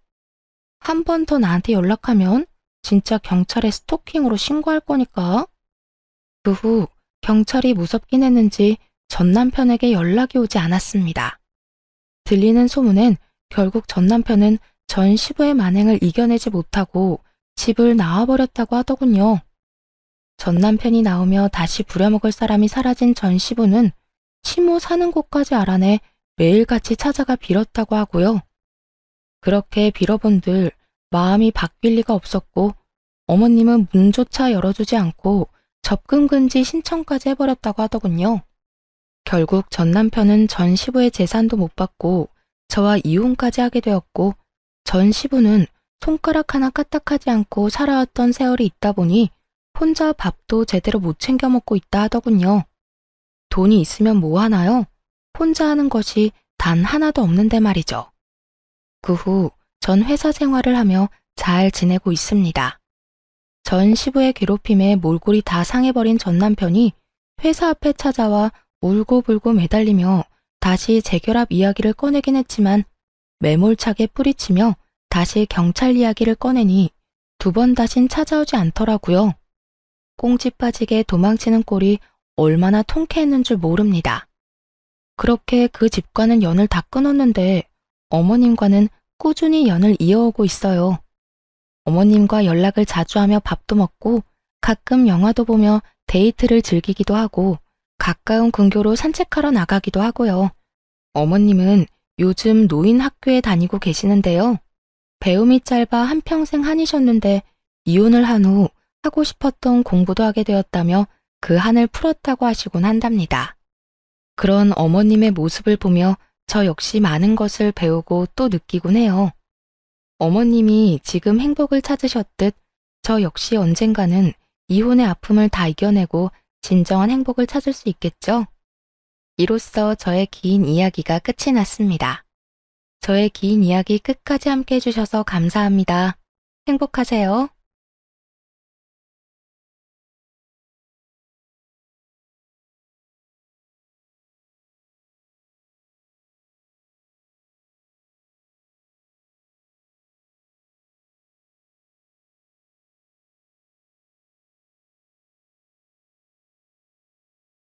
한 번 더 나한테 연락하면 진짜 경찰에 스토킹으로 신고할 거니까. 그 후 경찰이 무섭긴 했는지 전 남편에게 연락이 오지 않았습니다. 들리는 소문엔 결국 전 남편은 전 시부의 만행을 이겨내지 못하고 집을 나와버렸다고 하더군요. 전 남편이 나오며 다시 부려먹을 사람이 사라진 전 시부는 시모 사는 곳까지 알아내 매일같이 찾아가 빌었다고 하고요. 그렇게 빌어본들 마음이 바뀔 리가 없었고 어머님은 문조차 열어주지 않고 접근 금지 신청까지 해버렸다고 하더군요. 결국 전 남편은 전 시부의 재산도 못 받고 저와 이혼까지 하게 되었고 전 시부는 손가락 하나 까딱하지 않고 살아왔던 세월이 있다 보니 혼자 밥도 제대로 못 챙겨 먹고 있다 하더군요. 돈이 있으면 뭐 하나요? 혼자 하는 것이 단 하나도 없는데 말이죠. 그 후 전 회사 생활을 하며 잘 지내고 있습니다. 전 시부의 괴롭힘에 몰골이 다 상해버린 전 남편이 회사 앞에 찾아와 울고불고 매달리며 다시 재결합 이야기를 꺼내긴 했지만 매몰차게 뿌리치며 다시 경찰 이야기를 꺼내니 두 번 다신 찾아오지 않더라고요. 꽁지 빠지게 도망치는 꼴이 얼마나 통쾌했는 줄 모릅니다. 그렇게 그 집과는 연을 다 끊었는데 어머님과는 꾸준히 연을 이어오고 있어요. 어머님과 연락을 자주 하며 밥도 먹고 가끔 영화도 보며 데이트를 즐기기도 하고 가까운 근교로 산책하러 나가기도 하고요. 어머님은 요즘 노인 학교에 다니고 계시는데요. 배움이 짧아 한평생 한이셨는데 이혼을 한 후 하고 싶었던 공부도 하게 되었다며 그 한을 풀었다고 하시곤 한답니다. 그런 어머님의 모습을 보며 저 역시 많은 것을 배우고 또 느끼곤 해요. 어머님이 지금 행복을 찾으셨듯 저 역시 언젠가는 이혼의 아픔을 다 이겨내고 진정한 행복을 찾을 수 있겠죠? 이로써 저의 긴 이야기가 끝이 났습니다. 저의 긴 이야기 끝까지 함께 해주셔서 감사합니다. 행복하세요.